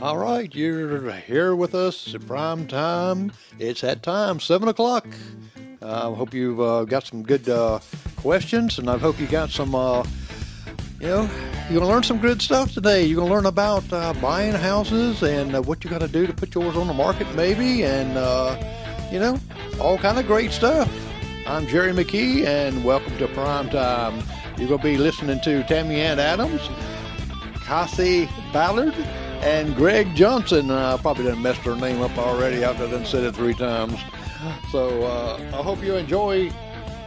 All right, you're here with us at prime time. It's that time, 7 o'clock. I hope you've got some good questions, and I hope you got some, you're going to learn some good stuff today. You're going to learn about buying houses and what you got to do to put yours on the market maybe, and, all kind of great stuff. I'm Jerry McKee, and welcome to Prime Time. You're going to be listening to Tamiann Adams, Cassie Ballard, and Greg Johnson. Probably done messed her name up already after I done said it 3 times. So I hope you enjoy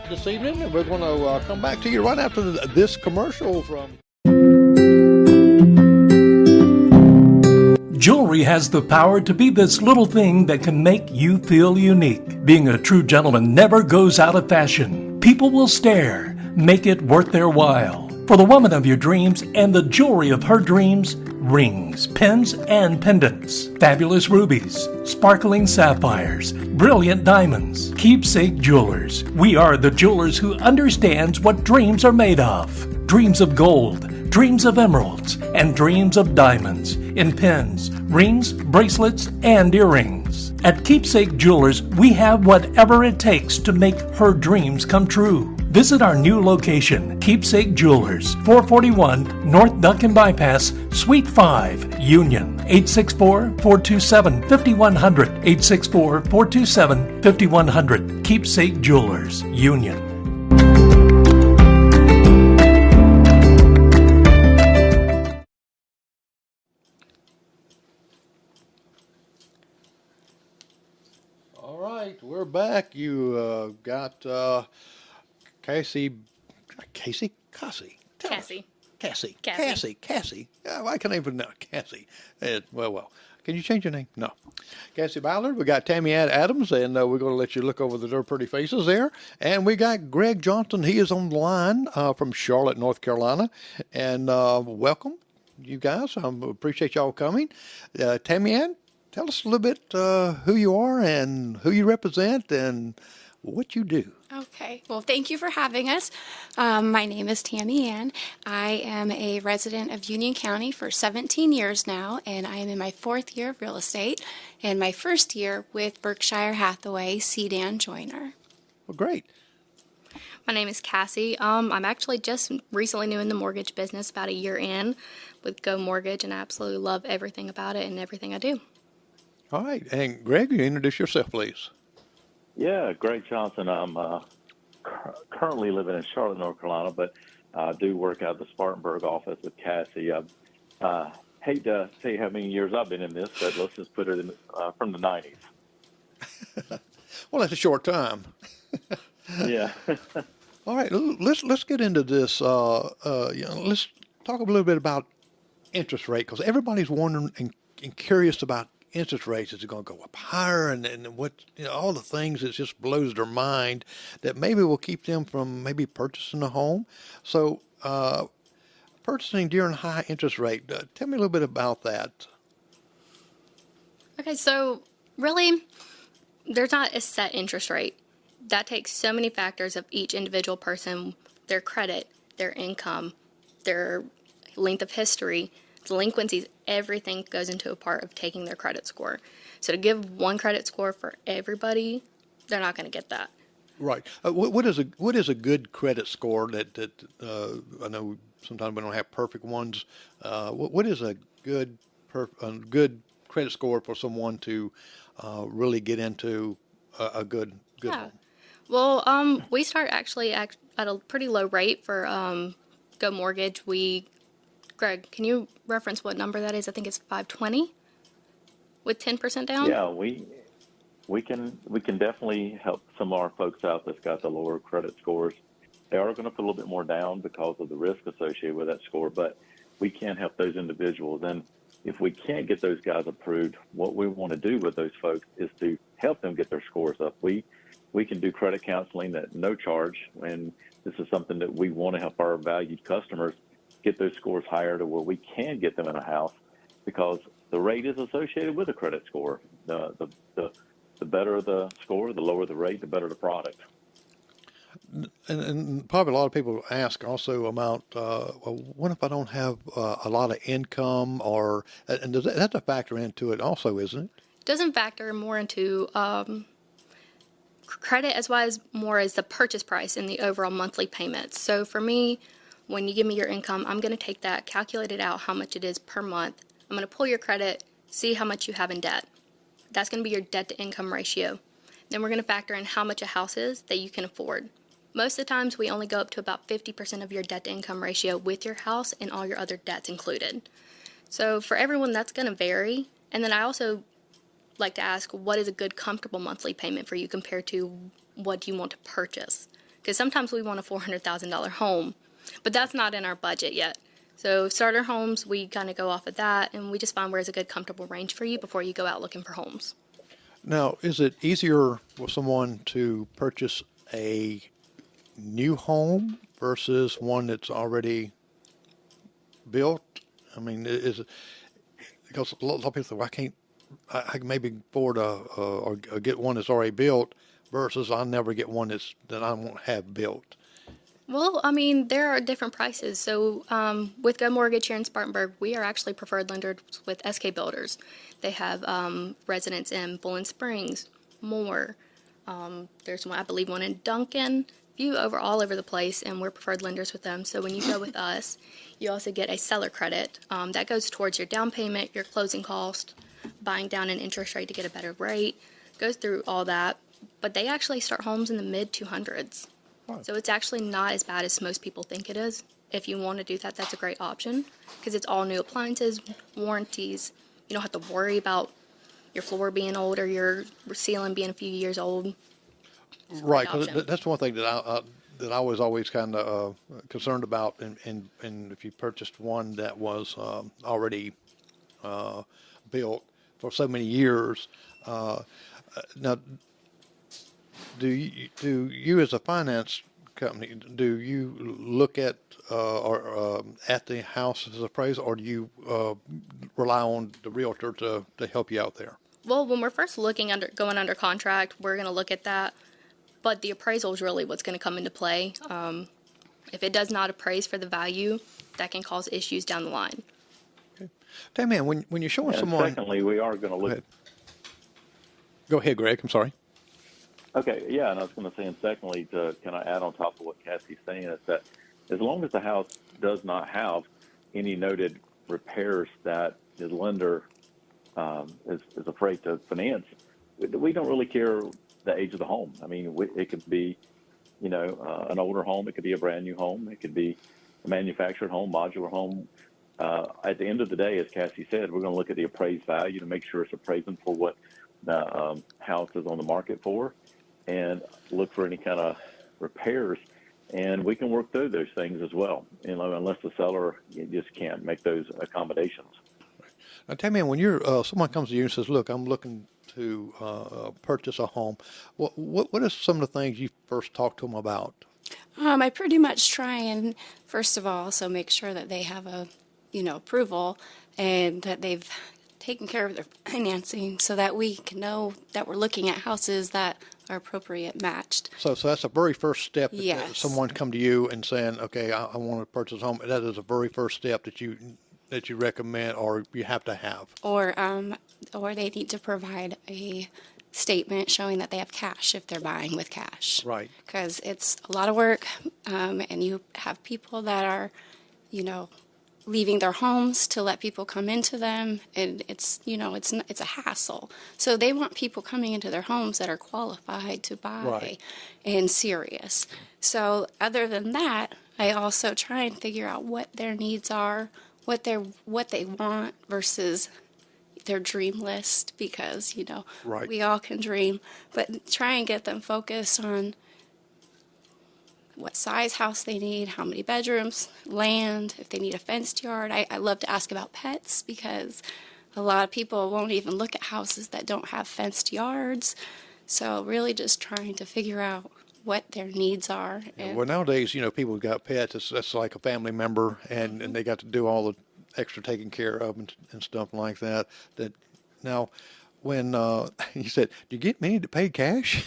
this evening, and we're going to come back to you right after this commercial from... Jewelry has the power to be this little thing that can make you feel unique. Being a true gentleman never goes out of fashion. People will stare. Make it worth their while. For the woman of your dreams and the jewelry of her dreams, rings, pins, and pendants, fabulous rubies, sparkling sapphires, brilliant diamonds. Keepsake Jewelers. We are the jewelers who understands what dreams are made of. Dreams of gold, dreams of emeralds, and dreams of diamonds in pins, rings, bracelets, and earrings. At Keepsake Jewelers, we have whatever it takes to make her dreams come true. Visit our new location, Keepsake Jewelers, 441 North Duncan Bypass, Suite 5, Union, 864-427-5100, 864-427-5100, Keepsake Jewelers, Union. All right, we're back. You got... Cassie. I can't even know Cassie. Well. Can you change your name? No. Cassie Ballard. We got Tamiann Adams, and we're going to let you look over their pretty faces there. And we got Greg Johnson. He is on the line from Charlotte, North Carolina. And welcome, you guys. I appreciate y'all coming. Tamiann, tell us a little bit who you are and who you represent and what you do. Okay, well, thank you for having us. My name is Tamiann. I am a resident of Union County for 17 years now, and I am in my 4th year of real estate and my 1st year with Berkshire Hathaway Sedan Joiner. Well, great. My name is Cassie. I'm actually just recently new in the mortgage business, about a year in with Go Mortgage, and I absolutely love everything about it and everything I do. All right, and Greg, you introduce yourself, please. Yeah, Greg Johnson. I'm currently living in Charlotte, North Carolina, but I do work out of the Spartanburg office with Cassie. I hate to say how many years I've been in this, but let's just put it in from the 90s. Well, that's a short time. Yeah. All right, let's get into this. Let's talk a little bit about interest rate, because everybody's wondering and curious about interest rates. Is it going to go up higher, and what, all the things that just blows their mind that maybe will keep them from maybe purchasing a home. So purchasing during high interest rate, tell me a little bit about that. Okay, so really, there's not a set interest rate. That takes so many factors of each individual person, their credit, their income, their length of history, delinquencies, everything goes into a part of taking their credit score. So to give one credit score for everybody, they're not going to get that. Right. What is a good credit score that I know sometimes we don't have perfect ones. What is a good credit score for someone to really get into a good home? Well, we start actually at a pretty low rate for Go Mortgage. Greg, can you reference what number that is? I think it's 520 with 10% down. Yeah, we can definitely help some of our folks out that's got the lower credit scores. They are going to put a little bit more down because of the risk associated with that score, but we can help those individuals. And if we can't get those guys approved, what we want to do with those folks is to help them get their scores up. We can do credit counseling at no charge, and this is something that we want to help our valued customers get those scores higher to where we can get them in a house, because the rate is associated with a credit score. The better the score, the lower the rate, the better the product. And probably a lot of people ask also about, well, what if I don't have a lot of income, and that's a factor into it also, isn't it? Doesn't factor more into credit as well as more as the purchase price and the overall monthly payments. So for me, when you give me your income, I'm going to take that, calculate it out how much it is per month. I'm going to pull your credit, see how much you have in debt. That's going to be your debt to income ratio. Then we're going to factor in how much a house is that you can afford. Most of the times we only go up to about 50% of your debt to income ratio with your house and all your other debts included. So for everyone, that's going to vary. And then I also like to ask, what is a good comfortable monthly payment for you compared to what you want to purchase? Because sometimes we want a $400,000 home, but that's not in our budget yet. So starter homes, we kind of go off of that, and we just find where's a good comfortable range for you before you go out looking for homes. Now, is it easier for someone to purchase a new home versus one that's already built? I mean, is it, because a lot of people say, well, I can maybe afford or get one that's already built versus I'll never get one that I won't have built. Well, I mean, there are different prices. So with Go Mortgage here in Spartanburg, we are actually preferred lenders with SK Builders. They have residents in Bowling Springs, Moore. There's one, I believe, one in Duncan, few all over the place, and we're preferred lenders with them. So when you go with us, you also get a seller credit that goes towards your down payment, your closing cost, buying down an interest rate to get a better rate, goes through all that. But they actually start homes in the mid 200s. So it's actually not as bad as most people think it is. If you want to do that, that's a great option because it's all new appliances, warranties. You don't have to worry about your floor being old or your ceiling being a few years old. Right, because that's one thing that I was always kind of concerned about. And if you purchased one that was already built for so many years, now. Do you as a finance company, do you look at at the house as appraised, or do you rely on the realtor to help you out there? Well, when we're first going under contract, we're going to look at that, but the appraisal is really what's going to come into play. If it does not appraise for the value, that can cause issues down the line. Okay. Tamiann, when you're showing someone... Secondly, we are going to look... Go ahead, Greg. I'm sorry. Okay, yeah, and I was going to say, and secondly, can I add on top of what Cassie's saying, is that as long as the house does not have any noted repairs that the lender is afraid to finance, we don't really care the age of the home. I mean, it could be, an older home. It could be a brand new home. It could be a manufactured home, modular home. At the end of the day, as Cassie said, we're going to look at the appraised value to make sure it's appraising for what the house is on the market for, and look for any kind of repairs, and we can work through those things as well. Unless the seller just can't make those accommodations. Now, Tamiann, when someone comes to you and says, "Look, I'm looking to purchase a home," what are some of the things you first talk to them about? I pretty much try and first of all, make sure that they have a approval and that they've taken care of their financing, so that we can know that we're looking at houses that are appropriate matched. So that's the very first step. Yes. Someone come to you and saying, "Okay, I want to purchase a home." That is the very first step that you recommend, or you have to have. Or they need to provide a statement showing that they have cash if they're buying with cash. Right. Because it's a lot of work, and you have people that are, leaving their homes to let people come into them, and it's a hassle. So they want people coming into their homes that are qualified to buy Right. and serious. So other than that, I also try and figure out what their needs are, what they want versus their dream list, because Right. we all can dream, but try and get them focused on what size house they need, how many bedrooms, land, if they need a fenced yard. I love to ask about pets, because a lot of people won't even look at houses that don't have fenced yards. So really just trying to figure out what their needs are. And Well, nowadays, people have got pets. That's like a family member, and they got to do all the extra taking care of and stuff like that. That now, when you said, "Do you get many to pay cash?"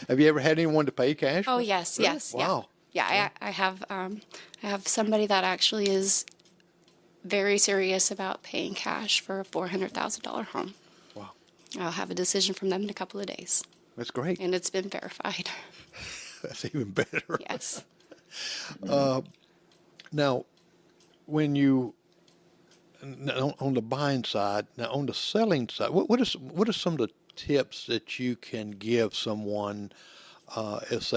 Have you ever had anyone to pay cash? oh yes, Really? yes, Wow. yeah. I have somebody that actually is very serious about paying cash for a $400,000 home. Wow. I'll have a decision from them in a couple of days, That's great. and it's been verified. That's even better. Yes. Now, when you on the buying side, now on the selling side, what are some of the tips that you can give someone if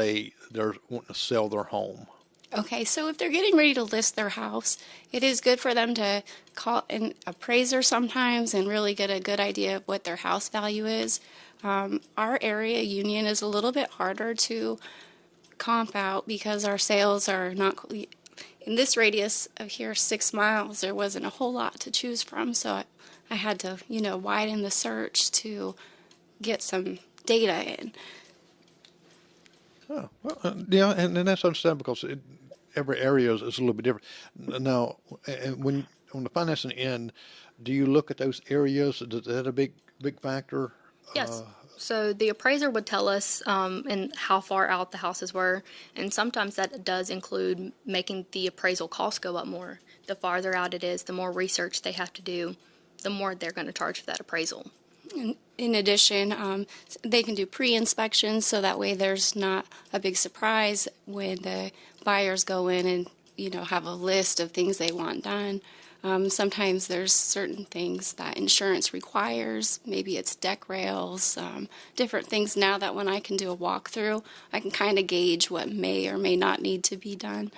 they're wanting to sell their home? Okay, so if they're getting ready to list their house, it is good for them to call an appraiser sometimes and really get a good idea of what their house value is. Our area, Union, is a little bit harder to comp out because our sales are not in this radius of here 6 miles. There wasn't a whole lot to choose from, so I had to widen the search to get some data in. Oh, well, yeah, and that's understandable because every area is a little bit different. Now, and when on the financing end, do you look at those areas? Is that a big factor? Yes. So the appraiser would tell us and how far out the houses were, and sometimes that does include making the appraisal cost go up more. The farther out it is, the more research they have to do, the more they're going to charge for that appraisal. In addition, they can do pre-inspections, so that way there's not a big surprise when the buyers go in and have a list of things they want done. Sometimes there's certain things that insurance requires. Maybe it's deck rails, different things. Now that when I can do a walkthrough, I can kind of gauge what may or may not need to be done,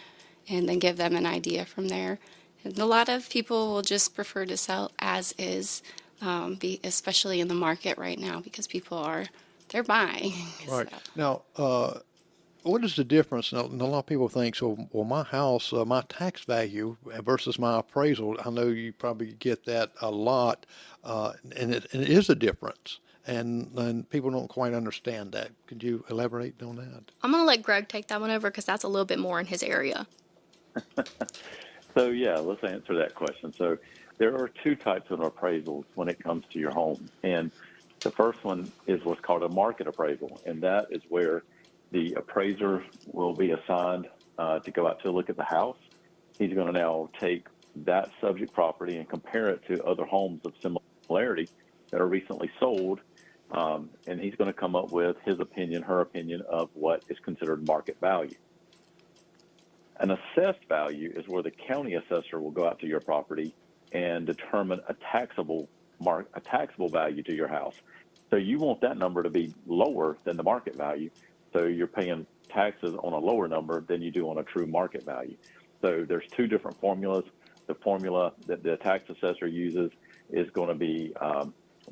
and then give them an idea from there. And a lot of people will just prefer to sell as is. Especially in the market right now, because they're buying. Right. So. Now, what is the difference? Now, a lot of people think, so, well, my house, my tax value versus my appraisal, I know you probably get that a lot, and it is a difference. And people don't quite understand that. Could you elaborate on that? I'm going to let Greg take that one over because that's a little bit more in his area. So, yeah, let's answer that question. So there are two types of appraisals when it comes to your home. And the first one is what's called a market appraisal, and that is where the appraiser will be assigned to go out to look at the house. He's going to now take that subject property and compare it to other homes of similarity that are recently sold, and he's going to come up with his opinion, her opinion of what is considered market value. An assessed value is where the county assessor will go out to your property and determine a taxable value to your house. So you want that number to be lower than the market value. So you're paying taxes on a lower number than you do on a true market value. So there's two different formulas. The formula that the tax assessor uses is going to be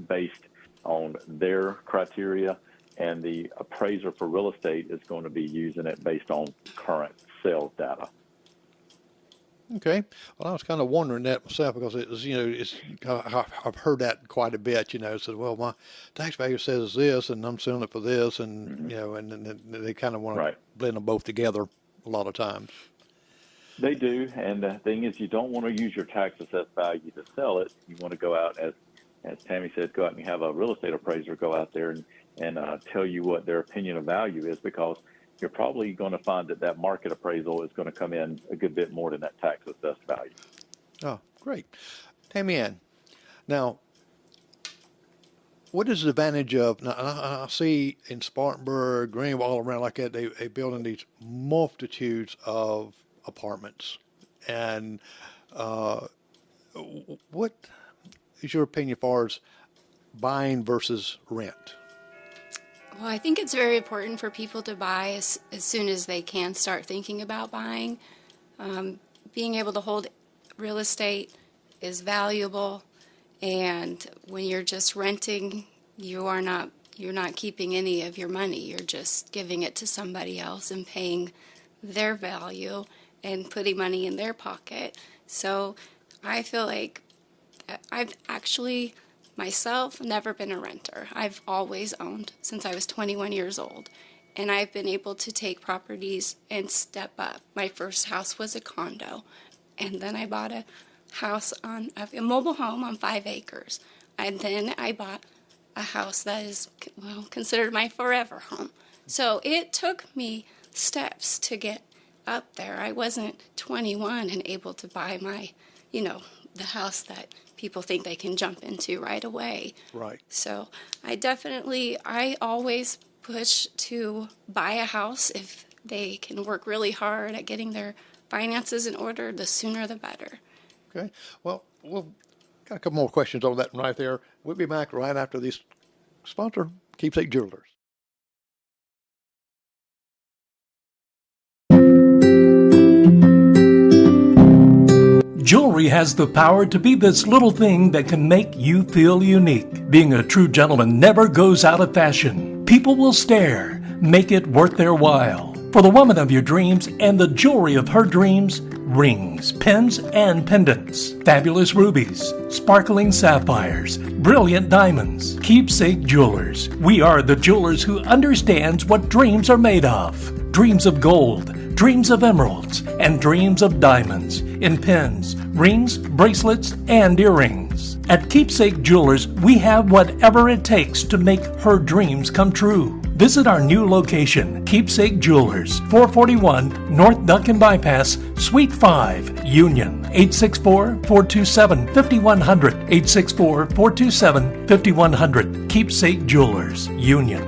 based on their criteria, and the appraiser for real estate is going to be using it based on current sales data. Okay. Well, I was kind of wondering that myself because it was, I've heard that quite a bit, said, well, my tax value says this and I'm selling it for this. And, and they kind of want to blend them both together a lot of times. They do. And the thing is, you don't want to use your tax assessed value to sell it. You want to go out, as Tammy said, go out and have a real estate appraiser go out there and tell you what their opinion of value is, because you're probably going to find that market appraisal is going to come in a good bit more than that tax assessed value. Oh, great. Tamiann, now, what is the advantage of, now I see in Spartanburg, Greenville, all around like that, they building these multitudes of apartments. And what is your opinion as far as buying versus rent? Well, I think it's very important for people to buy as soon as they can start thinking about buying. Being able to hold real estate is valuable, and when you're just renting, you're not keeping any of your money. You're just giving it to somebody else and paying their value and putting money in their pocket. So I feel like I've actually myself never been a renter. I've always owned since I was 21 years old. And I've been able to take properties and step up. My first house was a condo. And then I bought a house on a mobile home on 5 acres. And then I bought a house that is, well, considered my forever home. So it took me steps to get up there. I wasn't 21 and able to buy my, the house that people think they can jump into right away. Right. So I always push to buy a house if they can work really hard at getting their finances in order. The sooner the better. Okay. Well, we'll got a couple more questions on that right there. We'll be back right after this sponsor, Keepsake Jewelers. Jewelry has the power to be this little thing that can make you feel unique. Being a true gentleman never goes out of fashion. People will stare. Make it worth their while. For the woman of your dreams and the jewelry of her dreams, rings, pins, and pendants, fabulous rubies, sparkling sapphires, brilliant diamonds. Keepsake Jewelers. We are the jewelers who understands what dreams are made of. Dreams of gold, dreams of emeralds, and dreams of diamonds in pins, rings, bracelets, and earrings. At Keepsake Jewelers, we have whatever it takes to make her dreams come true. Visit our new location, Keepsake Jewelers, 441 North Duncan Bypass, Suite 5, Union, 864-427-5100, 864-427-5100, Keepsake Jewelers, Union.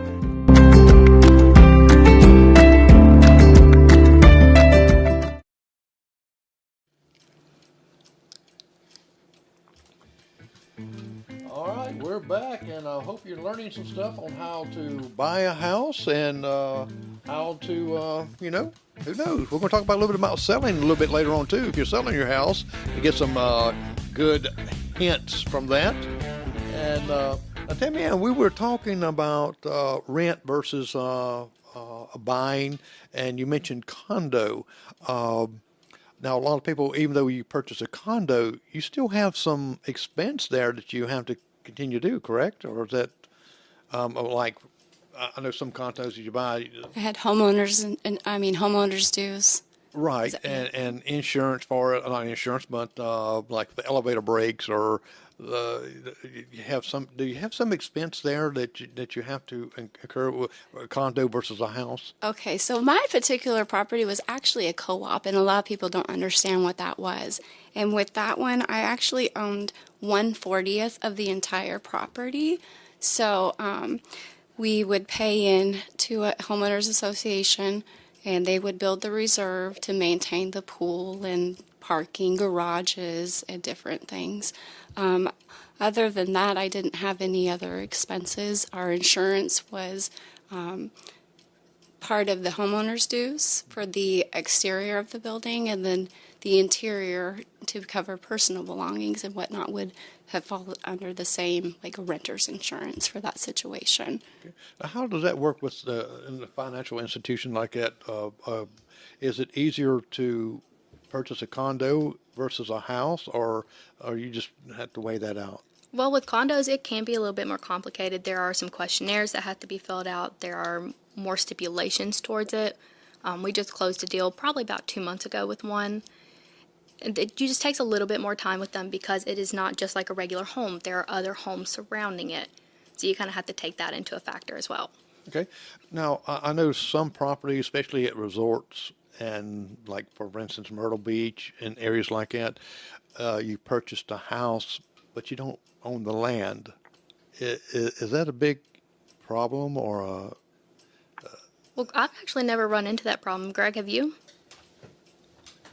All right, we're back, and I hope you're learning some stuff on how to buy a house and how to, who knows? We're going to talk about a little bit about selling a little bit later on, too. If you're selling your house, you get some good hints from that. And Tamiann, we were talking about rent versus buying, and you mentioned condo. Now, a lot of people, even though you purchase a condo, you still have some expense there that you have to continue to do, correct? Or is that like, I know some condos that you buy. I had homeowners homeowners dues. Right, and insurance for it, not insurance, but like the elevator breaks or you have some. Do you have some expense there that you have to incur with a condo versus a house? Okay, so my particular property was actually a co-op, and a lot of people don't understand what that was. And with that one, I actually owned 1/40th of the entire property. So we would pay in to a homeowners association, and they would build the reserve to maintain the pool and parking, garages, and different things. Other than that, I didn't have any other expenses. Our insurance was part of the homeowner's dues for the exterior of the building, and then the interior to cover personal belongings and whatnot would have fallen under the same, like a renter's insurance for that situation. Okay. Now, how does that work with in a financial institution like that? Is it easier to purchase a condo versus a house, or you just have to weigh that out? Well, with condos, it can be a little bit more complicated. There are some questionnaires that have to be filled out. There are more stipulations towards it. We just closed a deal probably about 2 months ago with one. And it just takes a little bit more time with them because it is not just like a regular home. There are other homes surrounding it. So you kind of have to take that into a factor as well. Okay. Now, I know some properties, especially at resorts and like, for instance, Myrtle Beach and areas like that, you purchased a house, but you don't own the land. Is that a big problem or Well, I've actually never run into that problem. Greg, have you?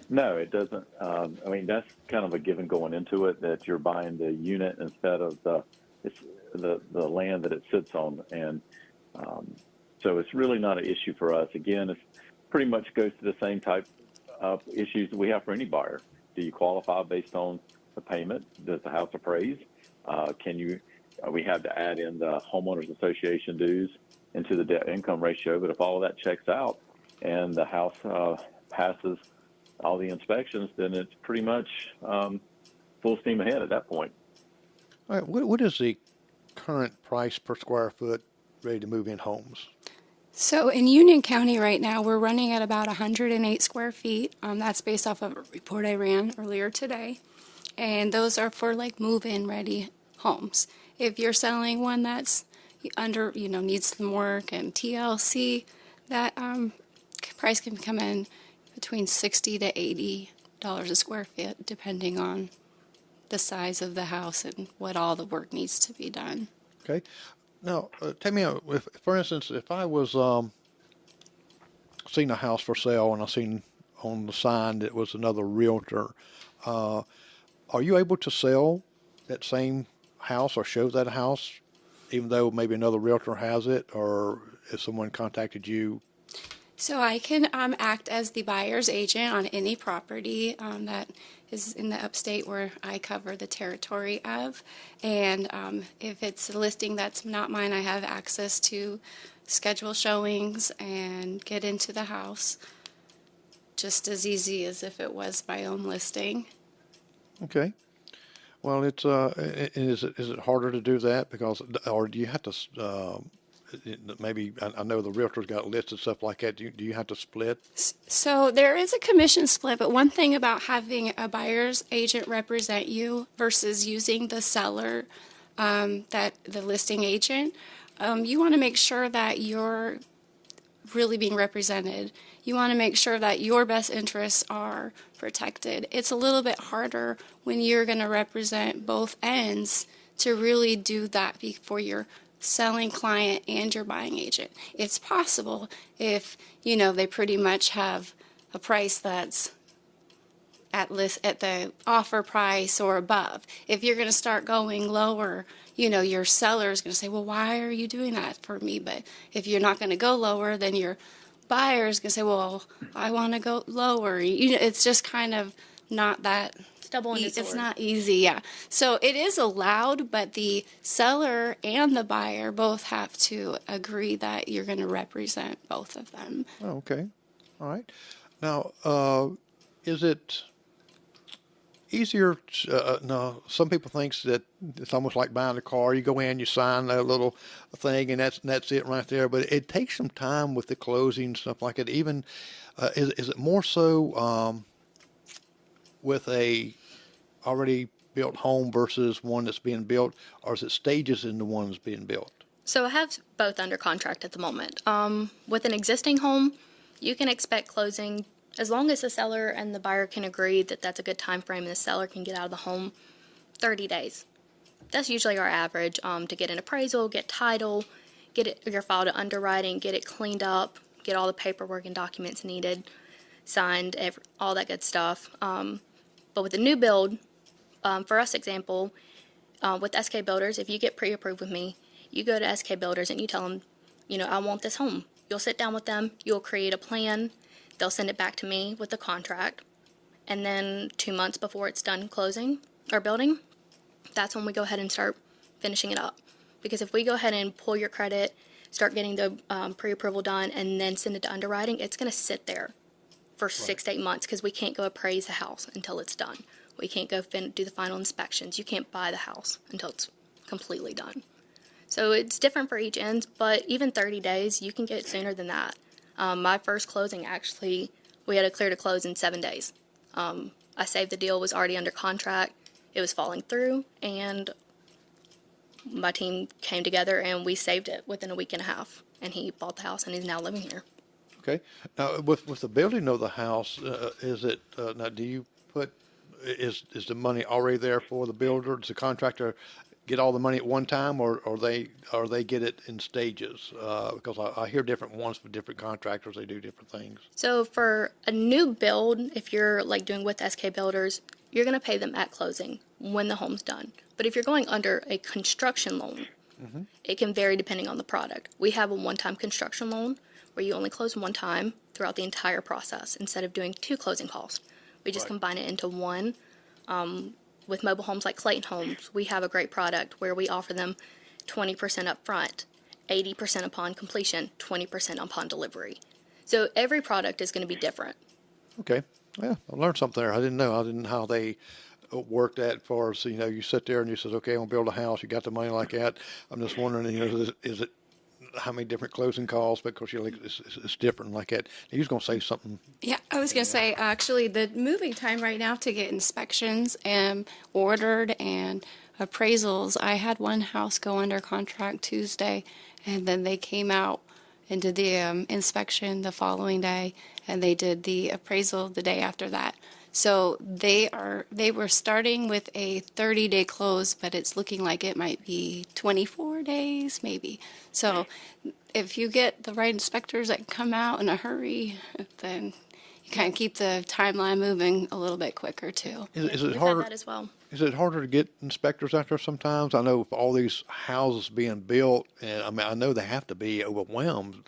No, it doesn't. I mean, that's kind of a given going into it, that you're buying the unit instead of the land that it sits on. And so it's really not an issue for us. Again, it's pretty much goes to the same type of issues that we have for any buyer. Do you qualify based on the payment? Does the house appraise? We have to add in the homeowners association dues into the debt income ratio. But if all of that checks out and the house passes all the inspections, then it's pretty much full steam ahead at that point. All right, what is the current price per square foot ready to move in homes? So in Union County right now, we're running at about 108 square feet. That's based off of a report I ran earlier today. And those are for like move-in ready homes. If you're selling one that's under, needs some work and TLC, that price can come in between $60 to $80 a square foot, depending on the size of the house and what all the work needs to be done. Okay. Now, tell me, for instance, if I was seen a house for sale and I seen on the sign that it was another realtor, are you able to sell that same house or show that house, even though maybe another realtor has it, or if someone contacted you? So I can act as the buyer's agent on any property that is in the upstate where I cover the territory of. And if it's a listing that's not mine, I have access to schedule showings and get into the house just as easy as if it was my own listing. Okay. Well, it's is it harder to do that because, or do you have to maybe I know the realtors got lists and stuff like that. Do you have to split? So there is a commission split, but one thing about having a buyer's agent represent you versus using the seller, that the listing agent, you want to make sure that you're really being represented. You want to make sure that your best interests are protected. It's a little bit harder when you're going to represent both ends to really do that for your selling client and your buying agent. It's possible if, they pretty much have a price that's at the offer price or above. If you're going to start going lower, your seller is going to say, well, why are you doing that for me? But if you're not going to go lower, then your buyer is going to say, well, I want to go lower. It's just kind of not that. It's not easy, yeah. So it is allowed, but the seller and the buyer both have to agree that you're going to represent both of them. Oh, okay. All right. Now, is it easier? No, some people think that it's almost like buying a car. You go in, you sign a little thing, and that's it right there. But it takes some time with the closing, stuff like it. Even is it more so with a already built home versus one that's being built, or is it stages in the one that's being built? So I have both under contract at the moment. With an existing home, you can expect closing as long as the seller and the buyer can agree that that's a good time frame and the seller can get out of the home, 30 days. That's usually our average to get an appraisal, get title, get your file to underwriting, get it cleaned up, get all the paperwork and documents needed, signed, all that good stuff. But with the new build, for us example, with SK Builders, if you get pre-approved with me, you go to SK Builders and you tell them, I want this home. You'll sit down with them, you'll create a plan, they'll send it back to me with the contract, and then 2 months before it's done closing or building, that's when we go ahead and start finishing it up. Because if we go ahead and pull your credit, start getting the pre-approval done, and then send it to underwriting, it's going to sit there for 6 to 8 months because we can't go appraise the house until it's done. We can't go do the final inspections. You can't buy the house until it's completely done. So it's different for each end, but even 30 days, you can get it sooner than that. My first closing, actually, we had a clear to close in 7 days. I saved the deal, was already under contract. It was falling through, and my team came together, and we saved it within a week and a half. And he bought the house, and he's now living here. Okay. Now, with the building of the house, is it now? Do you put is the money already there for the builder? Does the contractor get all the money at one time, or they get it in stages? Because I hear different ones for different contractors. They do different things. So for a new build, if you're like doing with SK Builders, you're going to pay them at closing when the home's done. But if you're going under a construction loan, it can vary depending on the product. We have a one-time construction loan where you only close one time throughout the entire process instead of doing 2 closing calls. We just combine it into one. With mobile homes like Clayton Homes, we have a great product where we offer them 20% up front, 80% upon completion, 20% upon delivery. So every product is going to be different. Okay. Yeah, I learned something there. I didn't know how they worked that as far as, you sit there and you said, okay, I'm going to build a house. You got the money like that. I'm just wondering, is it how many different closing calls? Because it's different like that. You was going to say something. Yeah, I was going to say, actually, the moving time right now to get inspections ordered and appraisals. I had one house go under contract Tuesday, and then they came out and did the inspection the following day, and they did the appraisal the day after that. So they were starting with a 30-day close, but it's looking like it might be 24 days maybe. So if you get the right inspectors that come out in a hurry, then you kind of keep the timeline moving a little bit quicker too. Is it We've harder? had that as well. Is it harder to get inspectors out there sometimes? I know with all these houses being built, and I know they have to be overwhelmed.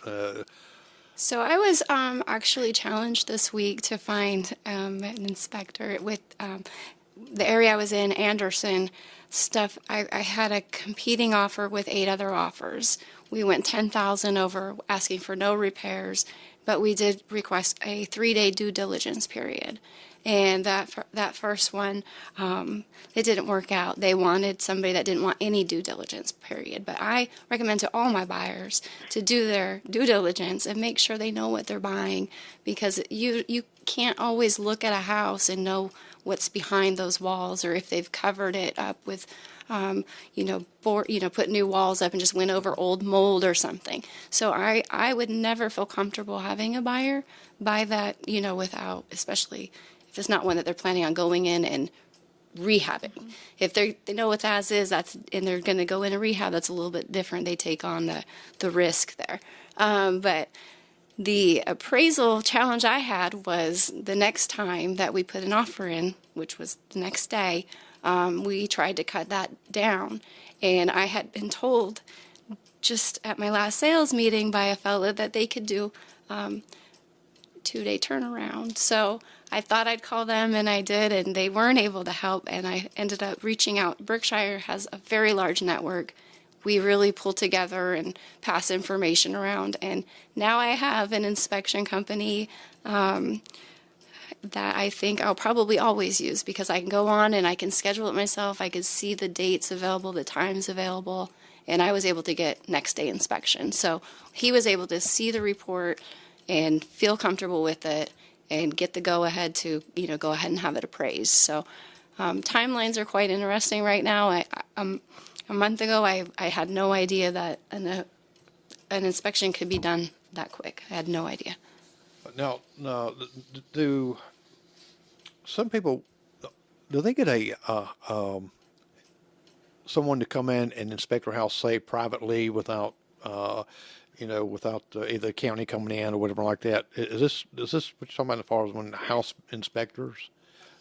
So I was actually challenged this week to find an inspector with the area I was in, Anderson stuff. I had a competing offer with 8 other offers. We went 10,000 over, asking for no repairs, but we did request a 3-day due diligence period. And that first one, it didn't work out. They wanted somebody that didn't want any due diligence period. But I recommend to all my buyers to do their due diligence and make sure they know what they're buying, because you can't always look at a house and know what's behind those walls, or if they've covered it up with put new walls up and just went over old mold or something. So I would never feel comfortable having a buyer buy that, without, especially if it's not one that they're planning on going in and rehabbing. If they know what's as is, and they're going to go in a rehab, that's a little bit different. They take on the risk there. But the appraisal challenge I had was the next time that we put an offer in, which was the next day, we tried to cut that down. And I had been told just at my last sales meeting by a fellow that they could do 2-day turnaround. So I thought I'd call them, and I did, and they weren't able to help, and I ended up reaching out. Berkshire has a very large network. We really pull together and pass information around, and now I have an inspection company that I think I'll probably always use, because I can go on and I can schedule it myself. I can see the dates available, the times available, and I was able to get next day inspection. So he was able to see the report and feel comfortable with it and get the go-ahead to, go ahead and have it appraised. So timelines are quite interesting right now. A month ago, I had no idea that an inspection could be done that quick. I had no idea. Now, do some people, do they get someone to come in and inspect their house, say, privately without without either the county coming in or whatever like that? Is this what you're talking about as far as when house inspectors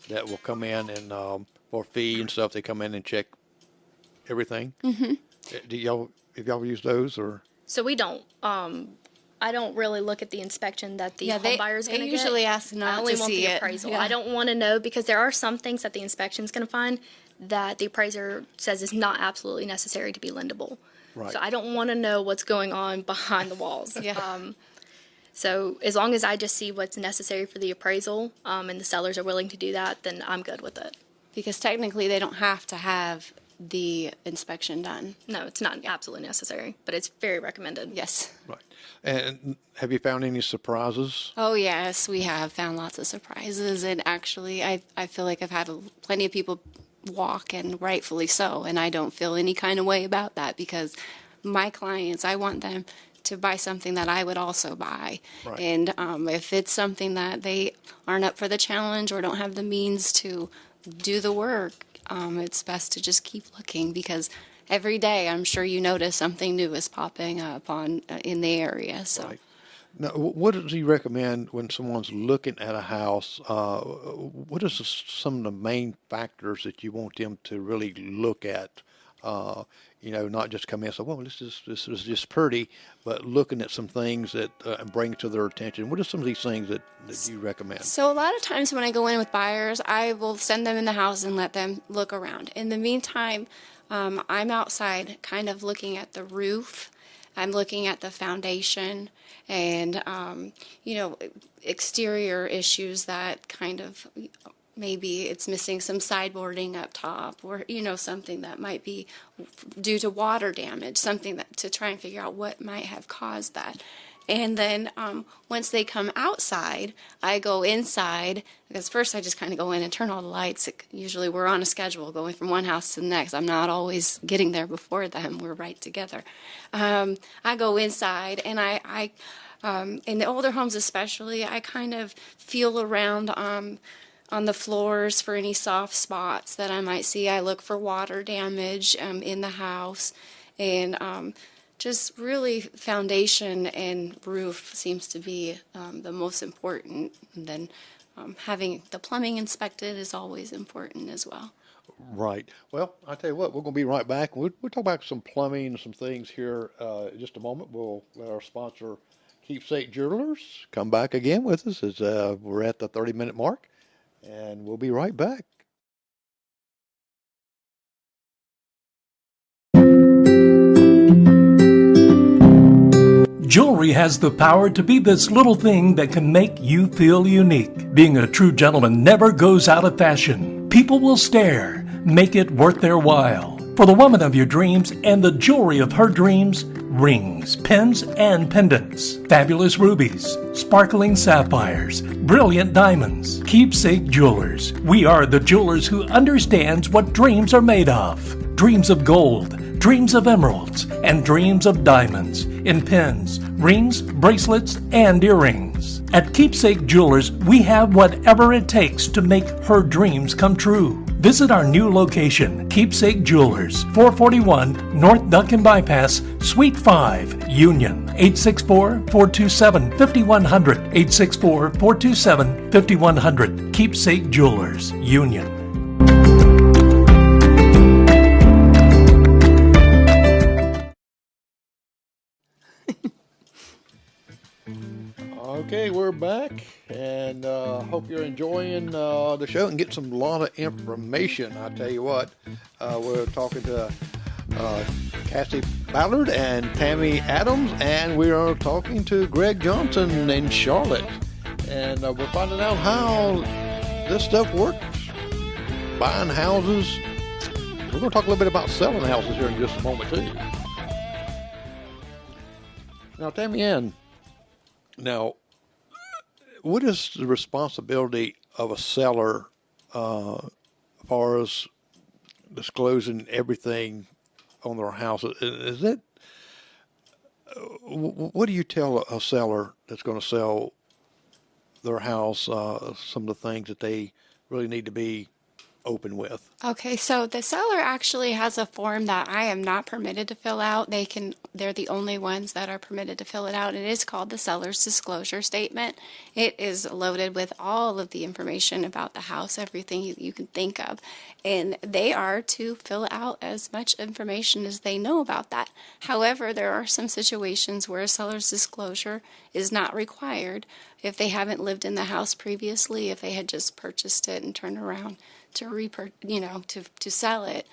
that will come in and for a fee and stuff, they come in and check everything? Mm-hmm. Have y'all used those or? So we don't. I don't really look at the inspection that the home buyer's going to get. They usually ask not to see it. I only want the appraisal. Yeah. I don't want to know, because there are some things that the inspection's going to find that the appraiser says is not absolutely necessary to be lendable. Right. So I don't want to know what's going on behind the walls. Yeah. So as long as I just see what's necessary for the appraisal, and the sellers are willing to do that, then I'm good with it. Because technically they don't have to have the inspection done. No, it's not absolutely necessary, but it's very recommended. Yes. Right. And have you found any surprises? Oh, yes, we have found lots of surprises. And actually, I feel like I've had plenty of people walk, and rightfully so, and I don't feel any kind of way about that, because my clients, I want them to buy something that I would also buy. Right. And if it's something that they aren't up for the challenge or don't have the means to do the work, it's best to just keep looking, because every day, I'm sure you notice something new is popping up in the area. So. Right. Now, what does he recommend when someone's looking at a house? What is some of the main factors that you want them to really look at? Not just come in and say, "Well, this is just pretty," but looking at some things that and bring it to their attention. What are some of these things that you recommend? So a lot of times when I go in with buyers, I will send them in the house and let them look around. In the meantime, I'm outside, kind of looking at the roof. I'm looking at the foundation and, exterior issues that kind of maybe it's missing some sideboarding up top or, something that might be due to water damage, something that to try and figure out what might have caused that. And then once they come outside, I go inside, because first I just kind of go in and turn all the lights. Usually we're on a schedule going from one house to the next. I'm not always getting there before them. We're right together. I go inside, and I in the older homes especially, I kind of feel around on the floors for any soft spots that I might see. I look for water damage in the house, and just really foundation and roof seems to be the most important. And then having the plumbing inspected is always important as well. Right. Well, I tell you what, we're going to be right back. We'll talk about some plumbing and some things here in just a moment. We'll let our sponsor, Keepsake Jewelers, come back again with us as we're at the 30-minute mark, and we'll be right back. Jewelry has the power to be this little thing that can make you feel unique. Being a true gentleman never goes out of fashion. People will stare. Make it worth their while. For the woman of your dreams and the jewelry of her dreams, rings, pins, and pendants, fabulous rubies, sparkling sapphires, brilliant diamonds. Keepsake Jewelers. We are the jewelers who understands what dreams are made of. Dreams of gold, dreams of emeralds, and dreams of diamonds in pins, rings, bracelets, and earrings. At Keepsake Jewelers, we have whatever it takes to make her dreams come true. Visit our new location, Keepsake Jewelers, 441 North Duncan Bypass, Suite 5, Union, 864-427-5100, 864-427-5100, Keepsake Jewelers, Union. Okay, we're back, and hope you're enjoying the show and get some lot of information. I tell you what, we're talking to Cassie Ballard and Tammy Adams, and we are talking to Greg Johnson in Charlotte, and we're finding out how this stuff works. Buying houses. We're going to talk a little bit about selling houses here in just a moment too. Now, Tamiann, now, what is the responsibility of a seller as far as disclosing everything on their house? Is it, what do you tell a seller that's going to sell their house, some of the things that they really need to be open with? Okay, so the seller actually has a form that I am not permitted to fill out. They're the only ones that are permitted to fill it out. It is called the seller's disclosure statement. It is loaded with all of the information about the house, everything you can think of. And they are to fill out as much information as they know about that. However, there are some situations where a seller's disclosure is not required if they haven't lived in the house previously, if they had just purchased it and turned around to to sell it.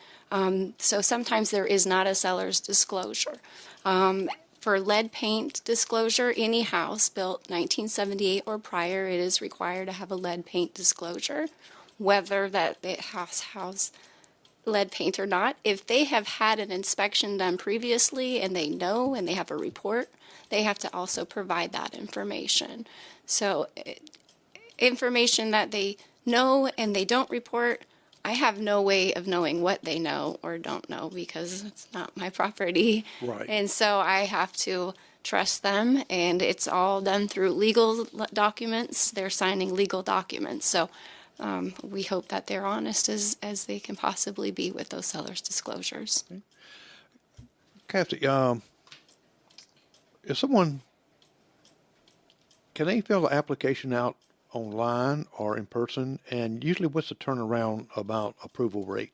So sometimes there is not a seller's disclosure. For lead paint disclosure, any house built 1978 or prior, it is required to have a lead paint disclosure, whether that it has lead paint or not. If they have had an inspection done previously and they know and they have a report, they have to also provide that information. So information that they know and they don't report, I have no way of knowing what they know or don't know because it's not my property. Right. And so I have to trust them, and it's all done through legal documents. They're signing legal documents. So we hope that they're honest as they can possibly be with those sellers' disclosures. Cassie, if someone, can they fill the application out online or in person? And usually what's the turnaround about approval rate?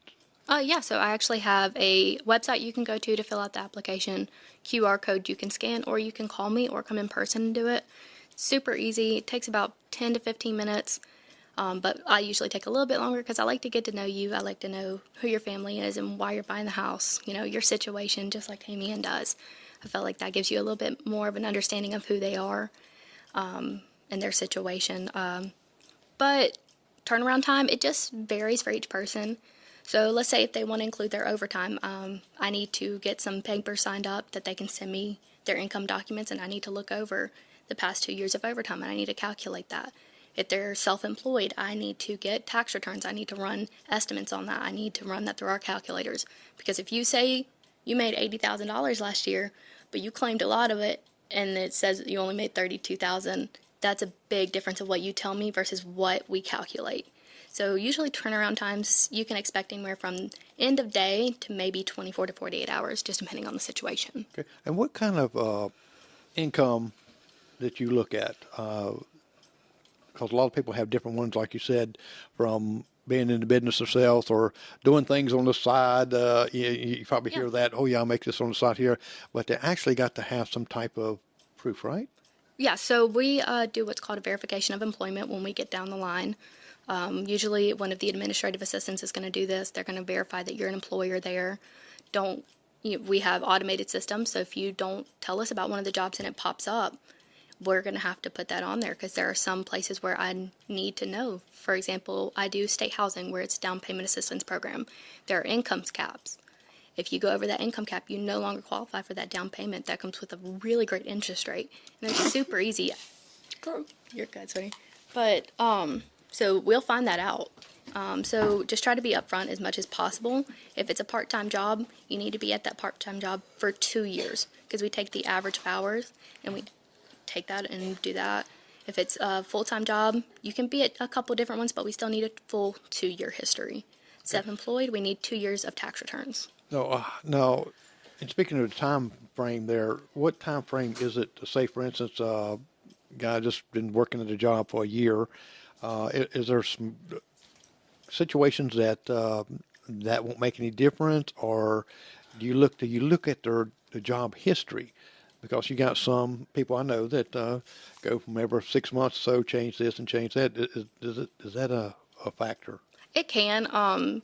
Yeah, so I actually have a website you can go to fill out the application, QR code you can scan, or you can call me or come in person and do it. Super easy. It takes about 10 to 15 minutes, but I usually take a little bit longer because I like to get to know you. I like to know who your family is and why you're buying the house, your situation, just like Tamiann does. I feel like that gives you a little bit more of an understanding of who they are and their situation. But turnaround time, it just varies for each person. So let's say if they want to include their overtime, I need to get some papers signed up that they can send me their income documents, and I need to look over the past 2 years of overtime, and I need to calculate that. If they're self-employed, I need to get tax returns. I need to run estimates on that. I need to run that through our calculators. Because if you say you made $80,000 last year, but you claimed a lot of it, and it says you only made $32,000, that's a big difference of what you tell me versus what we calculate. So usually turnaround times, you can expect anywhere from end of day to maybe 24 to 48 hours, just depending on the situation. Okay. And what kind of income that you look at? Because a lot of people have different ones, like you said, from being in the business themselves or doing things on the side. You probably hear that, oh, yeah, I'll make this on the side here. But they actually got to have some type of proof, right? Yeah, so we do what's called a verification of employment when we get down the line. Usually one of the administrative assistants is going to do this. They're going to verify that you're an employer there. We have automated systems, so if you don't tell us about one of the jobs and it pops up, we're going to have to put that on there because there are some places where I need to know. For example, I do state housing where it's down payment assistance program. There are income caps. If you go over that income cap, you no longer qualify for that down payment. That comes with a really great interest rate. And it's super easy. You're good, sweetie. But, so we'll find that out. So just try to be upfront as much as possible. If it's a part-time job, you need to be at that part-time job for 2 years because we take the average of hours and we take that and do that. If it's a full-time job, you can be at a couple different ones, but we still need a full 2-year history. Self-employed, we need 2 years of tax returns. No. And speaking of the time frame there, what time frame is it? Say, for instance, a guy just been working at a job for a year. Is there some situations that that won't make any difference, or do you look at the job history? Because you got some people I know that go from every 6 months or so, change this and change that. Is that a factor? It can.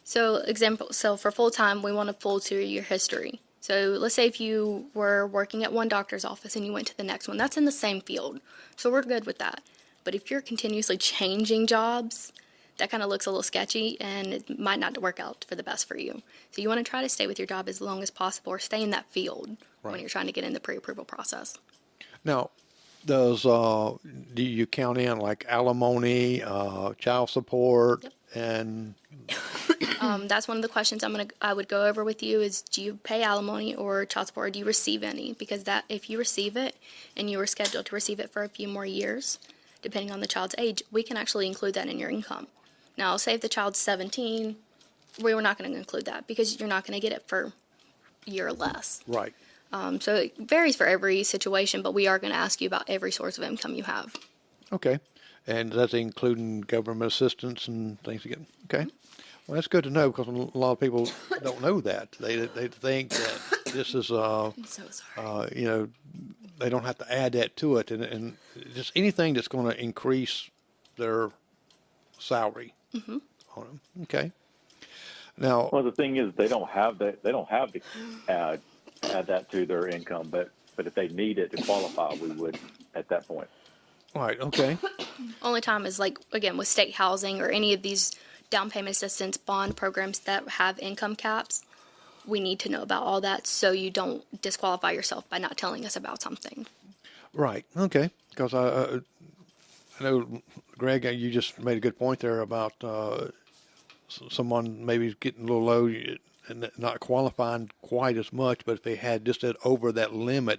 So for full-time, we want a full 2-year history. So let's say if you were working at one doctor's office and you went to the next one, that's in the same field. So we're good with that. But if you're continuously changing jobs, that kind of looks a little sketchy and it might not work out for the best for you. So you want to try to stay with your job as long as possible or stay in that field when you're trying to get in the pre-approval process. Now, do you count in like alimony, child support, and that's one of the questions I would go over with you is, do you pay alimony or child support, or do you receive any? Because that if you receive it and you were scheduled to receive it for a few more years, depending on the child's age, we can actually include that in your income. Now, say if the child's 17, we're not going to include that because you're not going to get it for a year or less. Right. So it varies for every situation, but we are going to ask you about every source of income you have. Okay. And that's including government assistance and things again. Okay. Well, that's good to know because a lot of people don't know that. They think that this is, I'm so sorry. They don't have to add that to it. And just anything that's going to increase their salary on them. Okay. Now, Well, the thing is, they don't have that. They don't have to add that to their income, but if they need it to qualify, we would at that point. right. Okay. Only time is like, again, with state housing or any of these down payment assistance bond programs that have income caps, we need to know about all that so you don't disqualify yourself by not telling us about something. Right. Okay. Because I know, Greg, you just made a good point there about someone maybe getting a little low and not qualifying quite as much, but if they had just over that limit,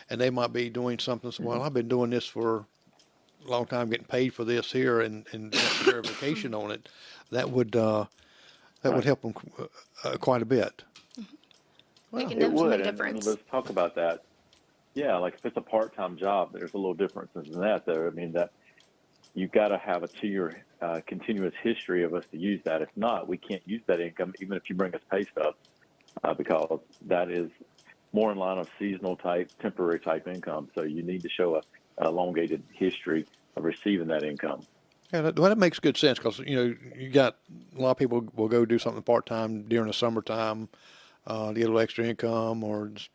and they might be doing something, so, well, I've been doing this for a long time, getting paid for this here, and verification on it, that would help them quite a bit. making It them make would, a and difference. let's talk about that. Yeah, like if it's a part-time job, there's a little difference in that. There, I mean that you've got to have a 2-year continuous history of us to use that. If not, we can't use that income, even if you bring us pay stubs, because that is more in line of seasonal type, temporary type income. So you need to show a elongated history of receiving that income. Yeah, that makes good sense because you got a lot of people will go do something part time during the summertime to get a little extra income, or just,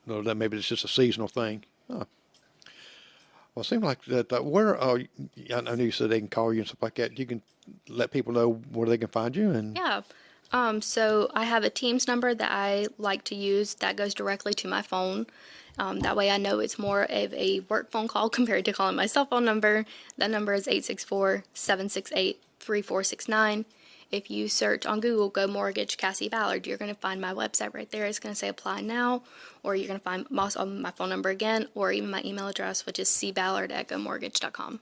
that maybe it's just a seasonal thing. Huh. Well, it seems like that. Where I know you said they can call you and stuff like that. You can let people know where they can find you and. Yeah. So I have a Teams number that I like to use that goes directly to my phone. That way I know it's more of a work phone call compared to calling my cell phone number. That number is 864-768-3469. If you search on Google, Go Mortgage Cassie Ballard, you're going to find my website right there. It's going to say apply now, or you're going to find my phone number again, or even my email address, which is cballard@gomortgage.com.